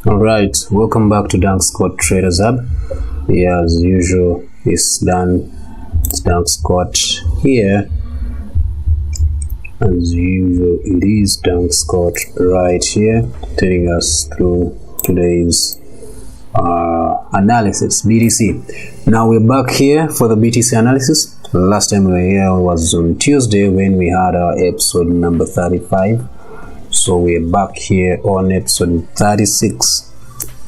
Alright, welcome back to Dank Scott Traders Hub. Yeah, as usual, it's Dank Scott here. As usual, it is Dank Scott right here, taking us through today's analysis, BTC. Now we're back here for the BTC analysis. Last time we were here was on Tuesday when we had our episode number 35. So we're back here on episode 36.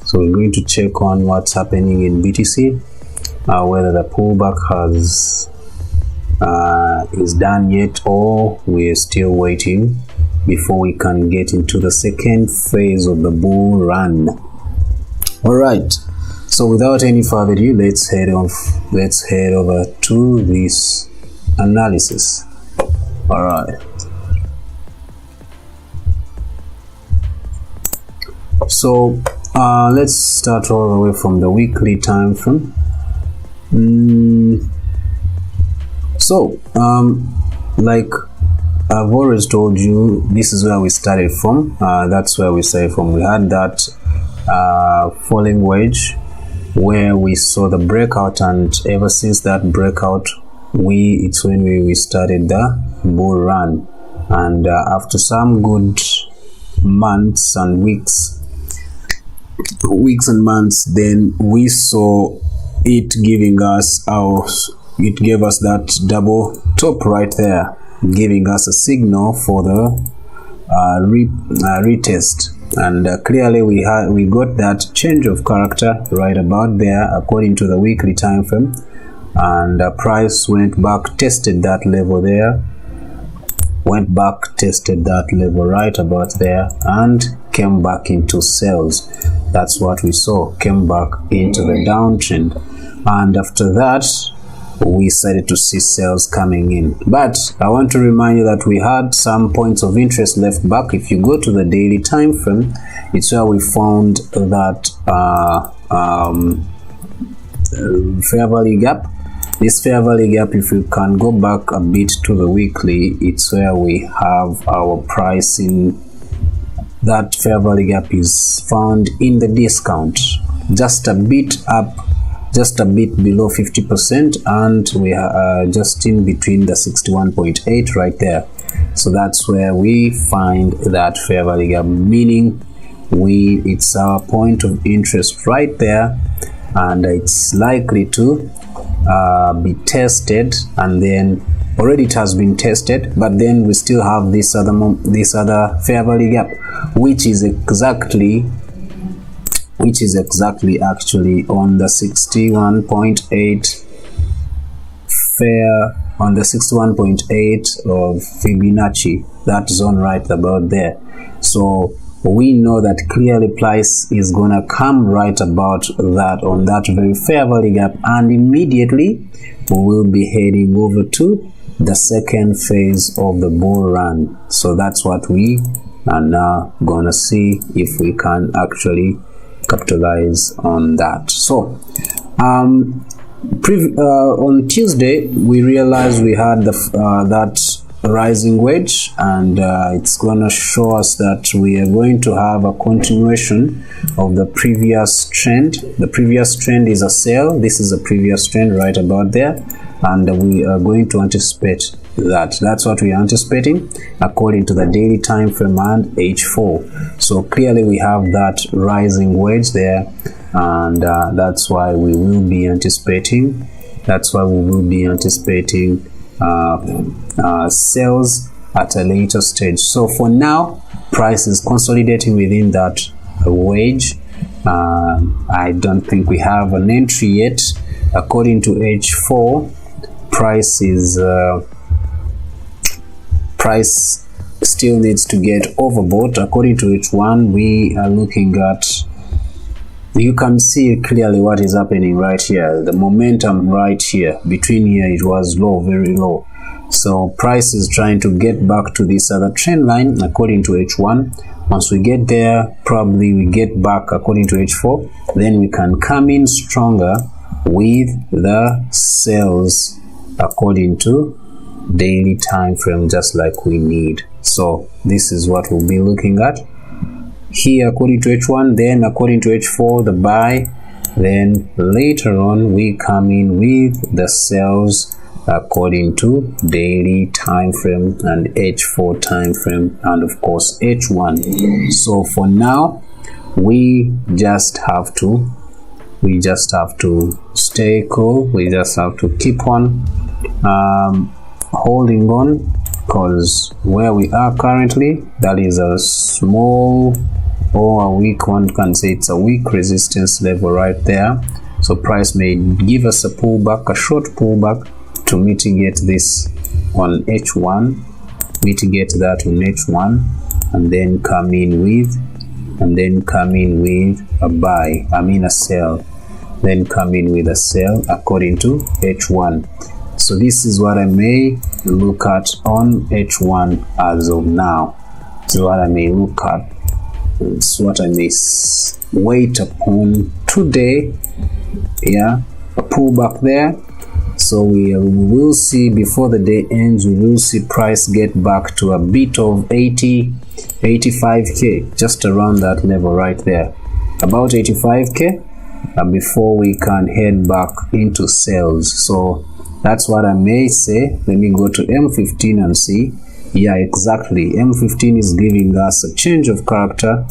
So we're going to check on what's happening in BTC, whether the pullback is done yet, or we're still waiting before we can get into the second phase of the bull run. All right. So without any further ado, let's head over to this analysis. All right. So let's start all the way from the weekly time frame. Like I've always told you, this is where we started from. That's where we started from. We had that falling wedge where we saw the breakout, and ever since that breakout, it's when we started the bull run. And after some good months and weeks and months, then we saw it gave us that double top right there, giving us a signal for the retest. And clearly we got that change of character right about there according to the weekly time frame, and the price went back, tested that level there, tested that level right about there, and came back into sales. That's what we saw, came back into the downtrend, and after that we started to see sales coming in. But I want to remind you that we had some points of interest left back. If you go to the daily time frame, it's where we found that fair value gap. This fair value gap, if you can go back a bit to the weekly, it's where we have our pricing. That fair value gap is found in the discount, just a bit up, just a bit below 50%, and we are just in between the 61.8 right there. So that's where we find that fair value gap, meaning it's our point of interest right there, and it's likely to be tested, and then already it has been tested, but then we still have this other fair value gap, which is exactly actually on the 61.8 on the 61.8 of Fibonacci, that zone right about there. So we know that clearly price is gonna come right about that, on that very fair value gap, and immediately we will be heading over to the second phase of the bull run. So that's what we are now gonna see if we can actually capitalize on that. So on Tuesday we realized we had that rising wedge, and it's gonna show us that we are going to have a continuation of the previous trend. The previous trend is a sell. This is a previous trend right about there, and we are going to anticipate that. That's what we are anticipating according to the daily time frame and H4. So clearly we have that rising wedge there, and that's why we will be anticipating sales at a later stage. So for now, price is consolidating within that wedge. I don't think we have an entry yet. According to H4, price still needs to get overbought. According to H1, we are looking at, you can see clearly what is happening right here. The momentum right here, between here it was low, very low. So price is trying to get back to this other trend line according to H1. Once we get there, probably we get back according to H4, then we can come in stronger with the sales according to daily time frame, just like we need. So this is what we'll be looking at. here according to H1, then according to H4 the buy, then later on we come in with the sells according to daily time frame and H4 time frame, and of course H1. So for now we just have to stay cool. We just have to keep on holding on, because where we are currently, that is a small or a weak, one can say it's a weak resistance level right there. So price may give us a pullback, a short pullback, to mitigate this on H1, mitigate that on H1, and then come in with a buy, a sell, then come in with a sell according to H1. So this is what I may look at on H1 as of now. So what I may look at, it's what I may wait upon today. Yeah, a pullback there. So we will see before the day ends, we will see price get back to a bit of 85k, just around that level right there, about 85k, before we can head back into sales. So that's what I may say. Let me go to M15 and see. Yeah, exactly, M15 is giving us a change of character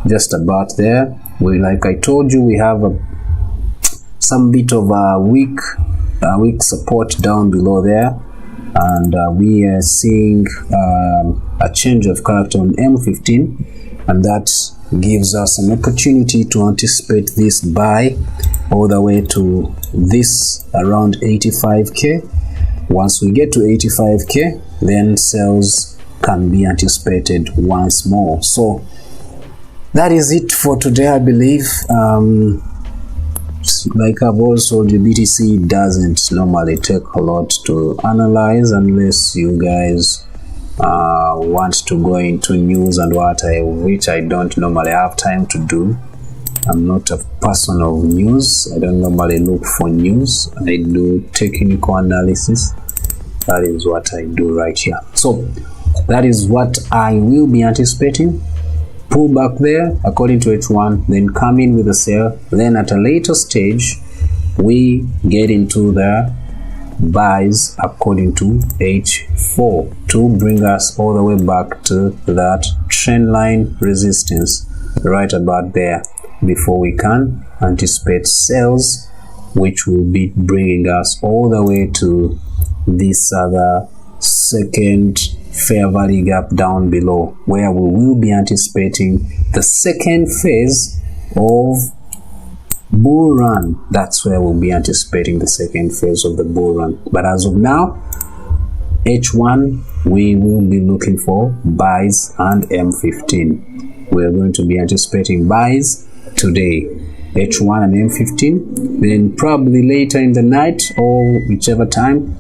just about there. We, like I told you, we have some bit of a weak support down below there, and we are seeing a change of character on M15, and that gives us an opportunity to anticipate this buy all the way to this around 85k. Once we get to 85k, then sales can be anticipated once more. So that is it for today, I believe. Like I've also told you, BTC doesn't normally take a lot to analyze unless you guys want to go into news and which I don't normally have time to do. I'm not a person of news. I don't normally look for news. I do technical analysis. That is what I do right here. So that is what I will be anticipating. Pull back there according to H1, then come in with a sell. Then at a later stage, we get into the buys according to H4 to bring us all the way back to that trend line resistance right about there, before we can anticipate sales, which will be bringing us all the way to this other second fair value gap down below, where we will be anticipating the second phase of bull run. That's where we'll be anticipating the second phase of the bull run. But as of now, H1, we will be looking for buys and M15. We're going to be anticipating buys today, H1 and M15. Then probably later in the night or whichever time,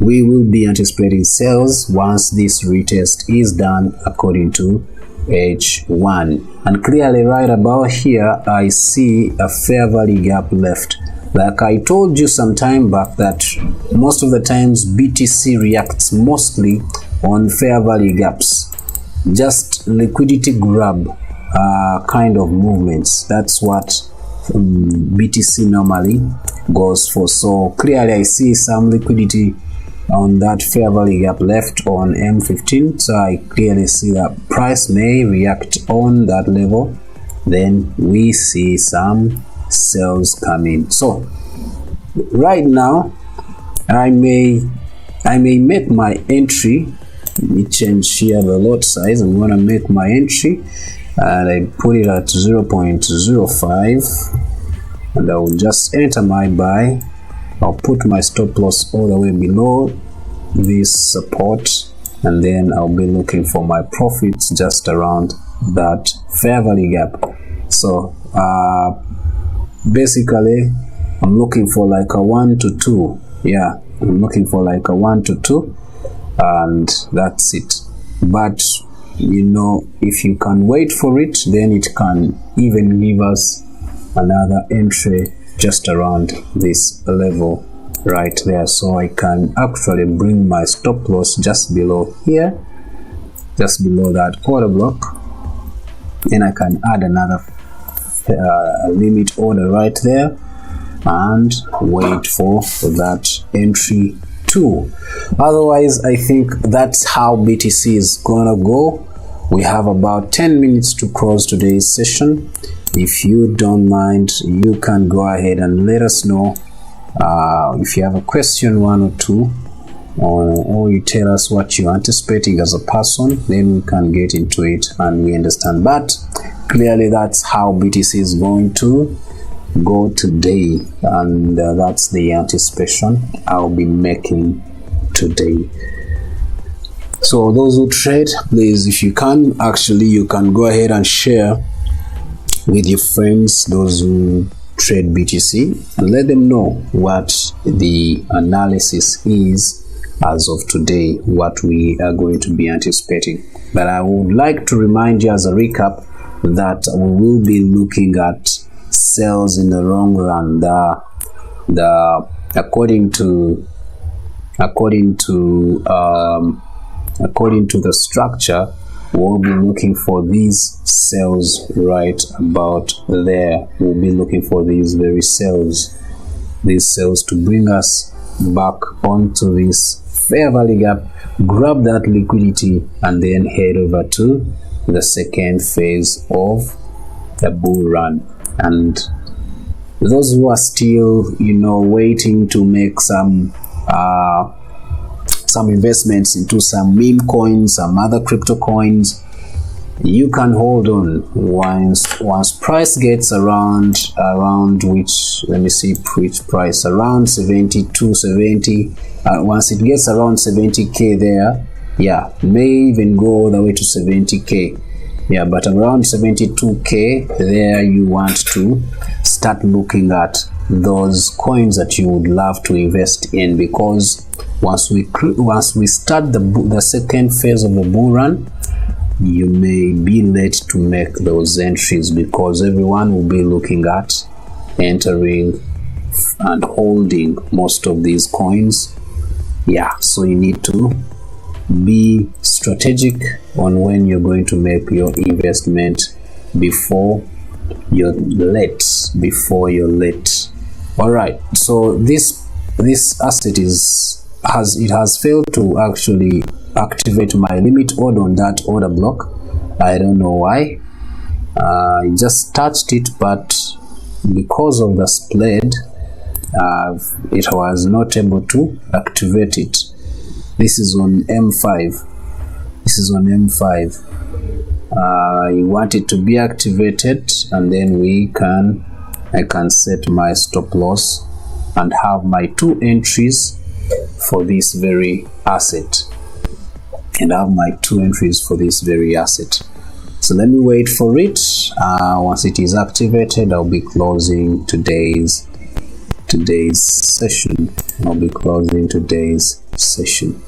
we will be anticipating sales once this retest is done according to H1. And clearly right about here, I see a fair value gap left. Like I told you some time back that most of the times BTC reacts mostly on fair value gaps, just liquidity grab kind of movements. That's what BTC normally goes for. So clearly I see some liquidity on that fair value gap left on M15, so I clearly see that price may react on that level. Then we see some sales come in. So right now I may make my entry. Let me change here the lot size. I'm going to make my entry and I put it at 0.05, and I will just enter my buy. I'll put my stop loss all the way below this support, and then I'll be looking for my profits just around that fair value gap. So basically I'm looking for like a 1 to 2. Yeah, I'm looking for like a 1 to 2, and that's it. But you know, if you can wait for it, then it can even give us another entry just around this level right there. So I can actually bring my stop loss just below here, just below that order block, Then I can add another limit order right there and wait for that entry 2. Otherwise, I think that's how BTC is gonna go. We have about 10 minutes to close today's session. If you don't mind, you can go ahead and let us know if you have a question, 1 or 2, or you tell us what you're anticipating as a person, then we can get into it and we understand. But clearly that's how BTC is going to go today, and that's the anticipation I'll be making today. So those who trade, please, if you can, actually you can go ahead and share with your friends, those who trade BTC, and let them know what the analysis is as of today, what we are going to be anticipating. But I would like to remind you as a recap that we will be looking at sales in the long run. According to the structure, we'll be looking for these cells right about there. We'll be looking for these very cells, to bring us back onto this fair value gap, grab that liquidity, and then head over to the second phase of the bull run. And those who are still, waiting to make some investments into some meme coins, some other crypto coins, you can hold on. Once price gets around which, let me see which price, around 72, 70, once it gets around 70k there, yeah, may even go all the way to 70k, yeah, but around 72k there, you want to start looking at those coins that you would love to invest in, because once we start the second phase of the bull run, you may be late to make those entries, because everyone will be looking at entering and holding most of these coins. Yeah, so you need to be strategic on when you're going to make your investment before you're late. All right, so this asset has failed to actually activate my limit order on that order block. I don't know why. I just touched it, but because of the spread, it was not able to activate it. This is on M5. I want it to be activated, and then I can set my stop loss and have my 2 entries for this very asset. So let me wait for it. Once it is activated, I'll be closing today's session.